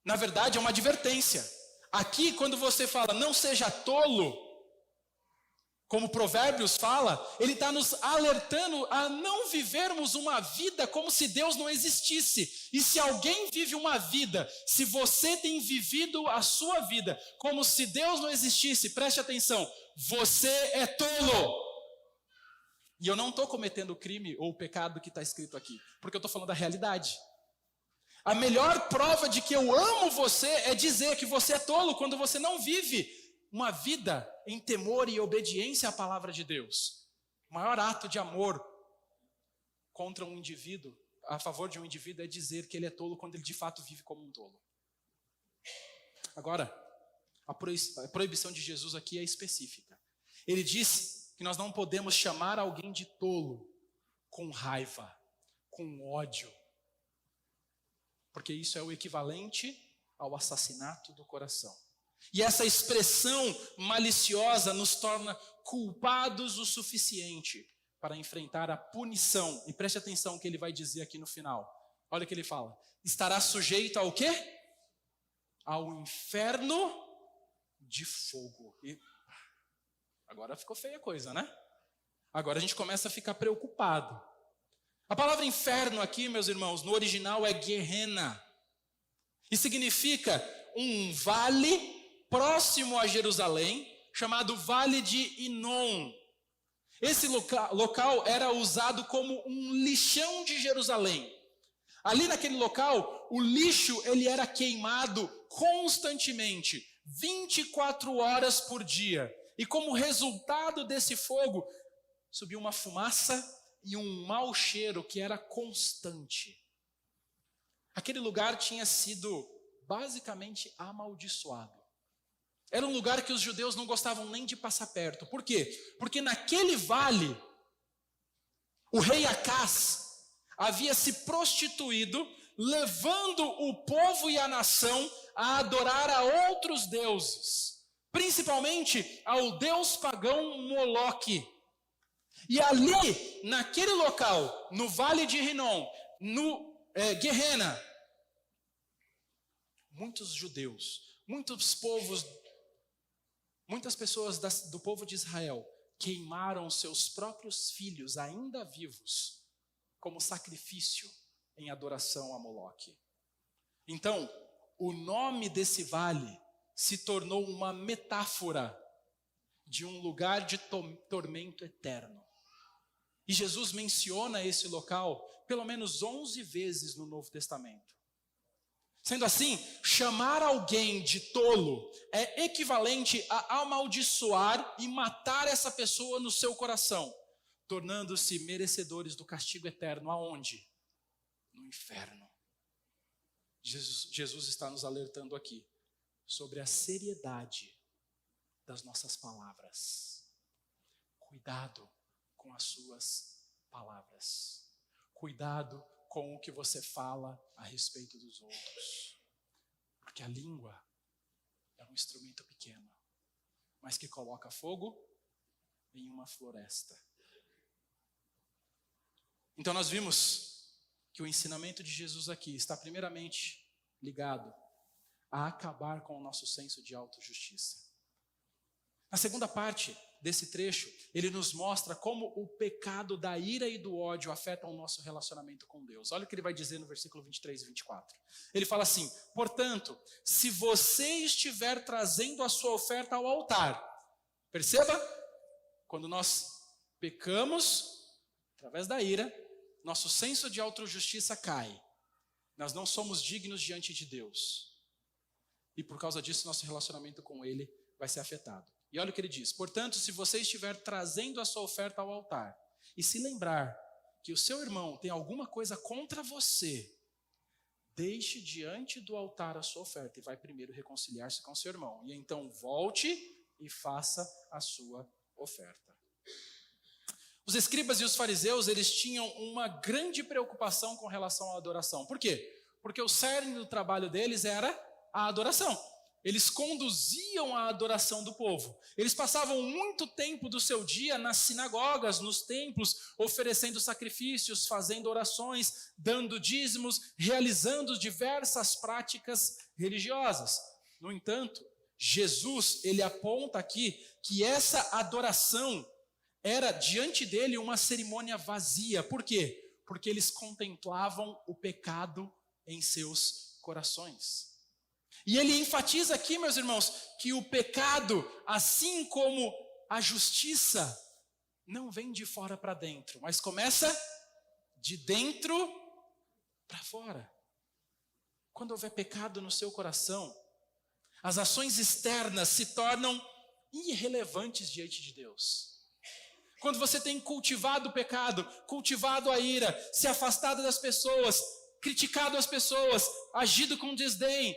Na verdade é uma advertência. Aqui quando você fala não seja tolo, como Provérbios fala, ele está nos alertando a não vivermos uma vida como se Deus não existisse. E se alguém vive uma vida, se você tem vivido a sua vida como se Deus não existisse, preste atenção, você é tolo. E eu não estou cometendo o crime ou o pecado que está escrito aqui, porque eu estou falando da realidade. A melhor prova de que eu amo você é dizer que você é tolo quando você não vive uma vida em temor e obediência à palavra de Deus. O maior ato de amor contra um indivíduo, a favor de um indivíduo, é dizer que ele é tolo quando ele de fato vive como um tolo. Agora, a proibição de Jesus aqui é específica. Ele diz que nós não podemos chamar alguém de tolo com raiva, com ódio, porque isso é o equivalente ao assassinato do coração. E essa expressão maliciosa nos torna culpados o suficiente para enfrentar a punição. E preste atenção no que ele vai dizer aqui no final. Olha o que ele fala. Estará sujeito ao quê? Ao inferno de fogo. E agora ficou feia a coisa, né? Agora a gente começa a ficar preocupado. A palavra inferno aqui, meus irmãos, no original é Gehenna. E significa um vale próximo a Jerusalém, chamado Vale de Inom. Esse local era usado como um lixão de Jerusalém. Ali naquele local, o lixo ele era queimado constantemente, 24 horas por dia. E como resultado desse fogo, subiu uma fumaça e um mau cheiro que era constante. Aquele lugar tinha sido basicamente amaldiçoado. Era um lugar que os judeus não gostavam nem de passar perto. Por quê? Porque naquele vale, o rei Acás havia se prostituído, levando o povo e a nação a adorar a outros deuses, principalmente ao deus pagão Moloque. E ali, naquele local, no Vale de Rinom, no Gehenna, muitos judeus, muitas pessoas do povo de Israel queimaram seus próprios filhos ainda vivos como sacrifício em adoração a Moloque. Então, o nome desse vale se tornou uma metáfora de um lugar de tormento eterno. E Jesus menciona esse local pelo menos 11 vezes no Novo Testamento. Sendo assim, chamar alguém de tolo é equivalente a amaldiçoar e matar essa pessoa no seu coração, tornando-se merecedores do castigo eterno. Aonde? No inferno. Jesus está nos alertando aqui sobre a seriedade das nossas palavras. Cuidado com as suas palavras. Cuidado com o que você fala a respeito dos outros. Porque a língua é um instrumento pequeno, mas que coloca fogo em uma floresta. Então nós vimos que o ensinamento de Jesus aqui está primeiramente ligado a acabar com o nosso senso de autojustiça. Na segunda parte desse trecho, ele nos mostra como o pecado da ira e do ódio afetam o nosso relacionamento com Deus. Olha o que ele vai dizer no versículo 23 e 24. Ele fala assim: portanto, se você estiver trazendo a sua oferta ao altar, perceba, quando nós pecamos, através da ira, nosso senso de autojustiça cai. Nós não somos dignos diante de Deus. E por causa disso, nosso relacionamento com Ele vai ser afetado. E olha o que ele diz: portanto, se você estiver trazendo a sua oferta ao altar, e se lembrar que o seu irmão tem alguma coisa contra você, deixe diante do altar a sua oferta e vai primeiro reconciliar-se com seu irmão. E então volte e faça a sua oferta. Os escribas e os fariseus, eles tinham uma grande preocupação com relação à adoração. Por quê? Porque o cerne do trabalho deles era a adoração. Eles conduziam a adoração do povo. Eles passavam muito tempo do seu dia nas sinagogas, nos templos, oferecendo sacrifícios, fazendo orações, dando dízimos, realizando diversas práticas religiosas. No entanto, Jesus, ele aponta aqui que essa adoração era diante dele uma cerimônia vazia. Por quê? Porque eles contemplavam o pecado em seus corações. E ele enfatiza aqui, meus irmãos, que o pecado, assim como a justiça, não vem de fora para dentro, mas começa de dentro para fora. Quando houver pecado no seu coração, as ações externas se tornam irrelevantes diante de Deus. Quando você tem cultivado o pecado, cultivado a ira, se afastado das pessoas, criticado as pessoas, agido com desdém,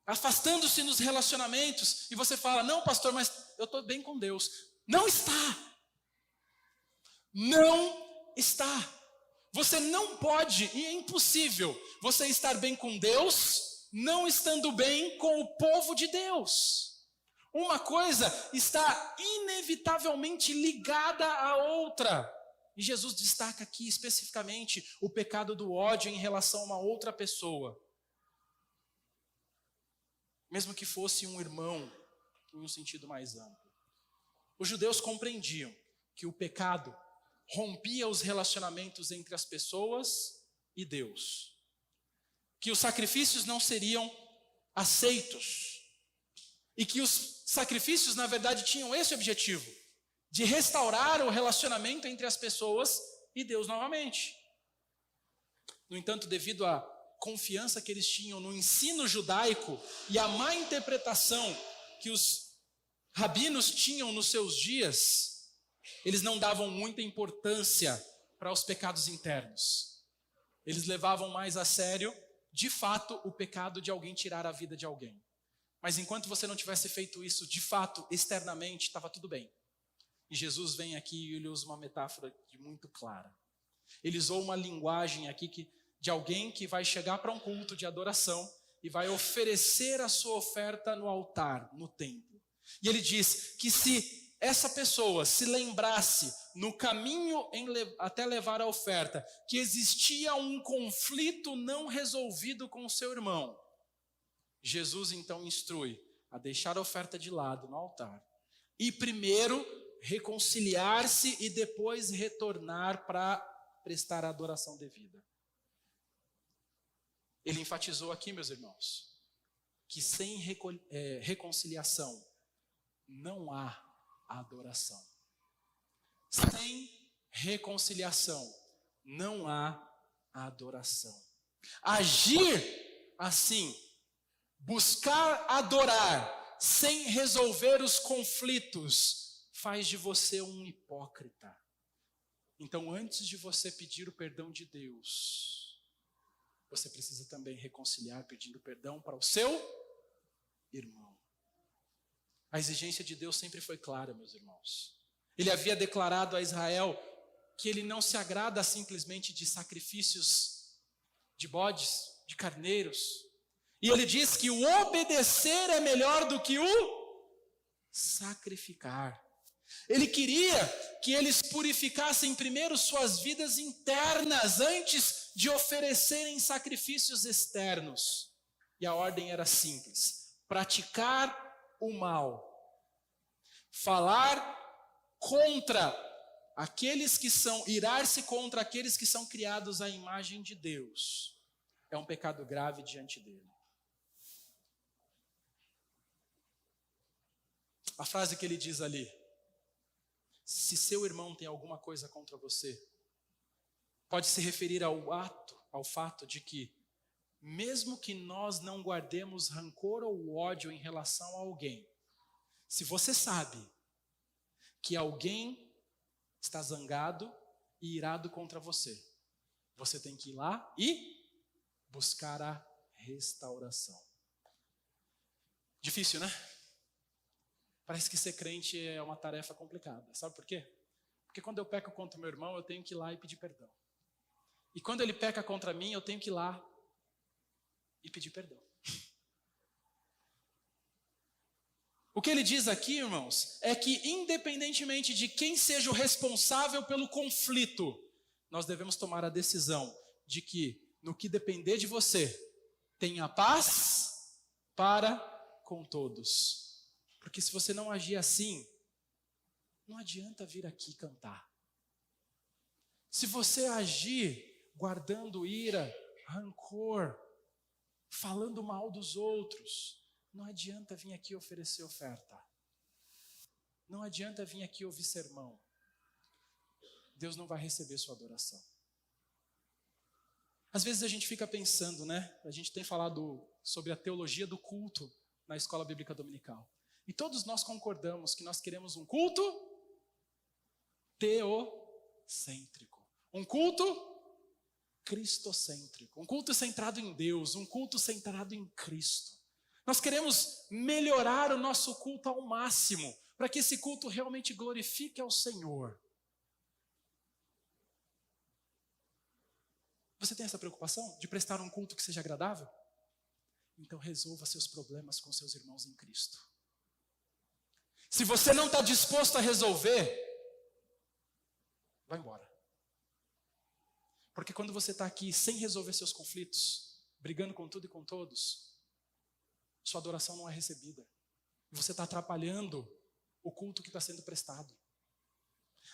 afastando-se nos relacionamentos, e você fala: não, pastor, mas eu estou bem com Deus. Não está. Não está. Você não pode, e é impossível, você estar bem com Deus, não estando bem com o povo de Deus. Uma coisa está inevitavelmente ligada à outra. E Jesus destaca aqui especificamente o pecado do ódio em relação a uma outra pessoa. Mesmo que fosse um irmão, em um sentido mais amplo. Os judeus compreendiam que o pecado rompia os relacionamentos entre as pessoas e Deus. Que os sacrifícios não seriam aceitos. E que os sacrifícios, na verdade, tinham esse objetivo, de restaurar o relacionamento entre as pessoas e Deus novamente. No entanto, devido à confiança que eles tinham no ensino judaico e a má interpretação que os rabinos tinham nos seus dias, eles não davam muita importância para os pecados internos. Eles levavam mais a sério, de fato, o pecado de alguém tirar a vida de alguém. Mas enquanto você não tivesse feito isso, de fato, externamente, estava tudo bem. E Jesus vem aqui e ele usa uma metáfora muito clara. Ele usou uma linguagem aqui de alguém que vai chegar para um culto de adoração e vai oferecer a sua oferta no altar, no templo. E ele diz que se essa pessoa se lembrasse no caminho até levar a oferta, que existia um conflito não resolvido com o seu irmão, Jesus então instrui a deixar a oferta de lado no altar e primeiro reconciliar-se e depois retornar para prestar a adoração devida. Ele enfatizou aqui, meus irmãos, que sem reconciliação não há adoração. Sem reconciliação não há adoração. Agir assim, buscar adorar sem resolver os conflitos, faz de você um hipócrita. Então, antes de você pedir o perdão de Deus, você precisa também reconciliar pedindo perdão para o seu irmão. A exigência de Deus sempre foi clara, meus irmãos. Ele havia declarado a Israel que ele não se agrada simplesmente de sacrifícios de bodes, de carneiros. E ele diz que o obedecer é melhor do que o sacrificar. Ele queria que eles purificassem primeiro suas vidas internas antes de oferecerem sacrifícios externos. E a ordem era simples: praticar o mal. Falar contra aqueles que são, irar-se contra aqueles que são criados à imagem de Deus, é um pecado grave diante dele. A frase que ele diz ali: se seu irmão tem alguma coisa contra você, pode se referir ao fato de que, mesmo que nós não guardemos rancor ou ódio em relação a alguém, se você sabe que alguém está zangado e irado contra você, você tem que ir lá e buscar a restauração. Difícil, né? Parece que ser crente é uma tarefa complicada. Sabe por quê? Porque quando eu peco contra o meu irmão, eu tenho que ir lá e pedir perdão. E quando ele peca contra mim, eu tenho que ir lá e pedir perdão. O que ele diz aqui, irmãos, é que independentemente de quem seja o responsável pelo conflito, nós devemos tomar a decisão de que, no que depender de você, tenha paz para com todos. Porque se você não agir assim, não adianta vir aqui cantar. Se você agir guardando ira, rancor, falando mal dos outros, não adianta vir aqui oferecer oferta. Não adianta vir aqui ouvir sermão. Deus não vai receber sua adoração. Às vezes a gente fica pensando, né? A gente tem falado sobre a teologia do culto na escola bíblica dominical. E todos nós concordamos que nós queremos um culto teocêntrico. Um culto cristocêntrico. Um culto centrado em Deus. Um culto centrado em Cristo. Nós queremos melhorar o nosso culto ao máximo, para que esse culto realmente glorifique ao Senhor. Você tem essa preocupação de prestar um culto que seja agradável? Então resolva seus problemas com seus irmãos em Cristo. Se você não está disposto a resolver, vai embora. Porque quando você está aqui sem resolver seus conflitos, brigando com tudo e com todos, sua adoração não é recebida. E você está atrapalhando o culto que está sendo prestado.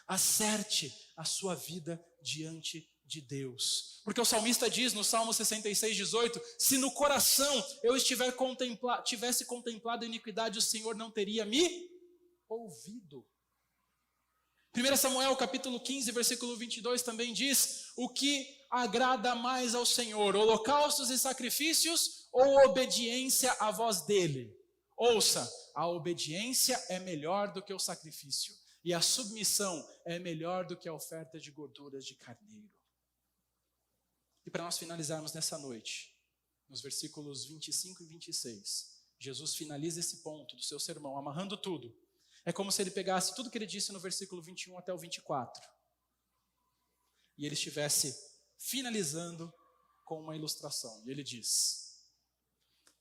Acerte a sua vida diante de Deus. Porque o salmista diz no Salmo 66:18, se no coração eu tivesse contemplado a iniquidade, o Senhor não teria me ouvido. 1 Samuel capítulo 15, versículo 22 também diz, o que agrada mais ao Senhor, holocaustos e sacrifícios ou obediência à voz dele? Ouça, a obediência é melhor do que o sacrifício, e a submissão é melhor do que a oferta de gorduras de carneiro. E para nós finalizarmos nessa noite, nos versículos 25 e 26, Jesus finaliza esse ponto do seu sermão, amarrando tudo. É como se ele pegasse tudo que ele disse no versículo 21 até o 24, e ele estivesse finalizando com uma ilustração. E ele diz,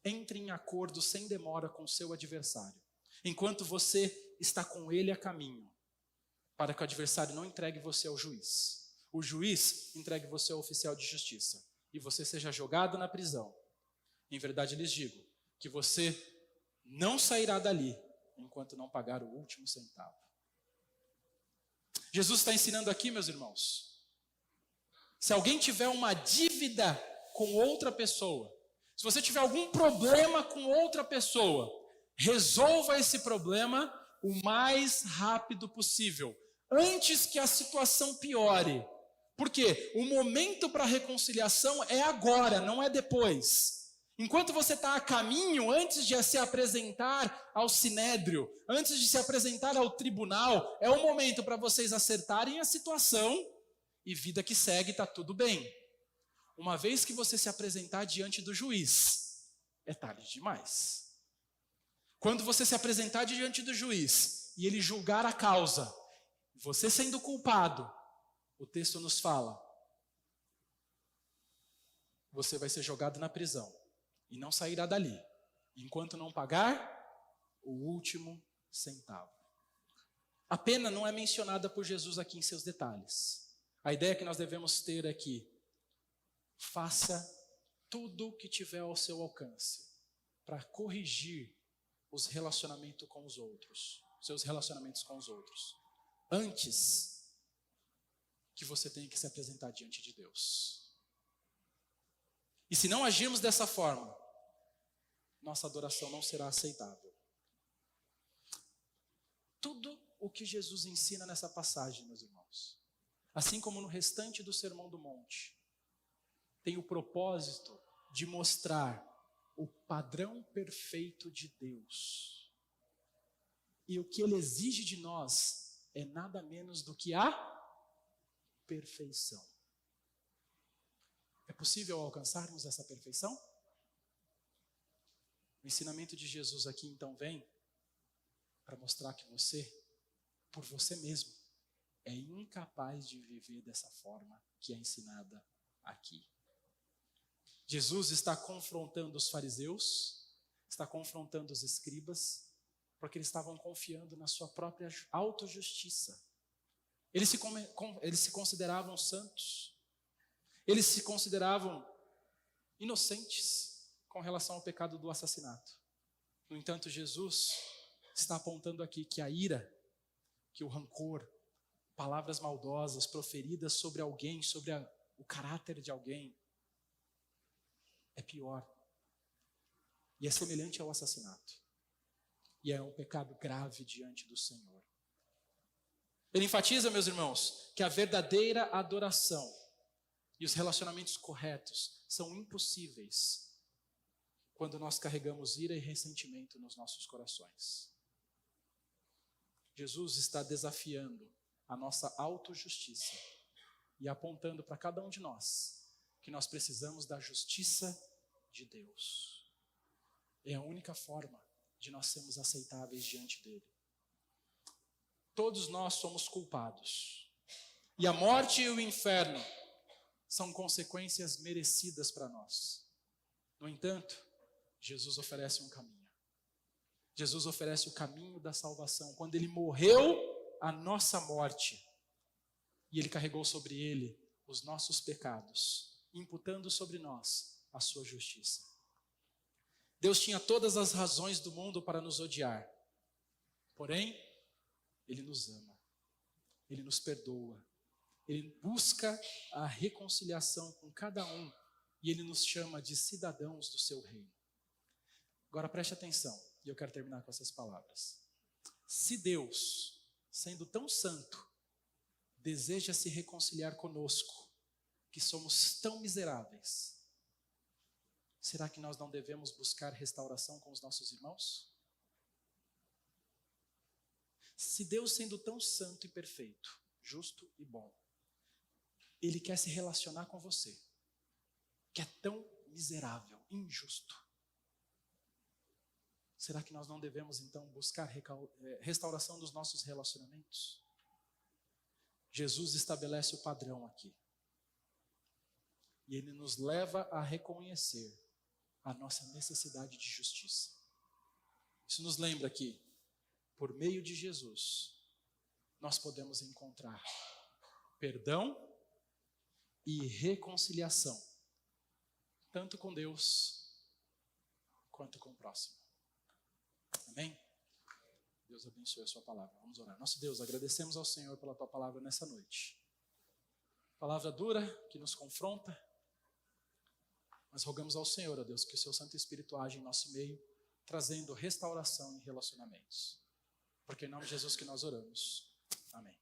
entre em acordo sem demora com seu adversário, enquanto você está com ele a caminho, para que o adversário não entregue você ao juiz. O juiz entregue você ao oficial de justiça, e você seja jogado na prisão. Em verdade lhes digo, que você não sairá dali, enquanto não pagar o último centavo. Jesus está ensinando aqui, meus irmãos, se alguém tiver uma dívida com outra pessoa, se você tiver algum problema com outra pessoa, resolva esse problema o mais rápido possível, antes que a situação piore. Porque o momento para a reconciliação é agora, não é depois. Enquanto você está a caminho, antes de se apresentar ao sinédrio, antes de se apresentar ao tribunal, é o momento para vocês acertarem a situação e vida que segue, está tudo bem. Uma vez que você se apresentar diante do juiz, é tarde demais. Quando você se apresentar diante do juiz e ele julgar a causa, você sendo culpado, o texto nos fala, você vai ser jogado na prisão e não sairá dali, enquanto não pagar o último centavo. A pena não é mencionada por Jesus aqui em seus detalhes. A ideia que nós devemos ter é que faça tudo o que tiver ao seu alcance para corrigir os relacionamentos com os outros. seus relacionamentos com os outros, antes que você tenha que se apresentar diante de Deus. E se não agirmos dessa forma, nossa adoração não será aceitável. Tudo o que Jesus ensina nessa passagem, meus irmãos, assim como no restante do Sermão do Monte, tem o propósito de mostrar o padrão perfeito de Deus. E o que Ele exige de nós é nada menos do que a perfeição. É possível alcançarmos essa perfeição? O ensinamento de Jesus aqui então vem para mostrar que você, por você mesmo, é incapaz de viver dessa forma que é ensinada aqui. Jesus está confrontando os fariseus, está confrontando os escribas, porque eles estavam confiando na sua própria autojustiça. Eles se consideravam santos, eles se consideravam inocentes com relação ao pecado do assassinato. No entanto, Jesus está apontando aqui que a ira, que o rancor, palavras maldosas proferidas sobre alguém, sobre o caráter de alguém, é pior. E é semelhante ao assassinato. E é um pecado grave diante do Senhor. Ele enfatiza, meus irmãos, que a verdadeira adoração e os relacionamentos corretos são impossíveis quando nós carregamos ira e ressentimento nos nossos corações. Jesus está desafiando a nossa autojustiça e apontando para cada um de nós que nós precisamos da justiça de Deus. É a única forma de nós sermos aceitáveis diante dele. Todos nós somos culpados. E a morte e o inferno são consequências merecidas para nós. No entanto, Jesus oferece um caminho. Jesus oferece o caminho da salvação. Quando ele morreu a nossa morte, e ele carregou sobre ele os nossos pecados, imputando sobre nós a sua justiça. Deus tinha todas as razões do mundo para nos odiar. Porém, ele nos ama. Ele nos perdoa. Ele busca a reconciliação com cada um. E ele nos chama de cidadãos do seu reino. Agora preste atenção. E eu quero terminar com essas palavras. Se Deus, sendo tão santo, deseja se reconciliar conosco, que somos tão miseráveis, será que nós não devemos buscar restauração com os nossos irmãos? Se Deus, sendo tão santo e perfeito, justo e bom, Ele quer se relacionar com você, que é tão miserável, injusto, será que nós não devemos então buscar restauração dos nossos relacionamentos? Jesus estabelece o padrão aqui. E Ele nos leva a reconhecer a nossa necessidade de justiça. Isso nos lembra que, por meio de Jesus, nós podemos encontrar perdão e reconciliação, tanto com Deus, quanto com o próximo. Amém? Deus abençoe a sua palavra. Vamos orar. Nosso Deus, agradecemos ao Senhor pela tua palavra nessa noite. Palavra dura, que nos confronta, mas rogamos ao Senhor, ó Deus, que o seu Santo Espírito age em nosso meio, trazendo restauração em relacionamentos. Porque em nome de Jesus que nós oramos. Amém.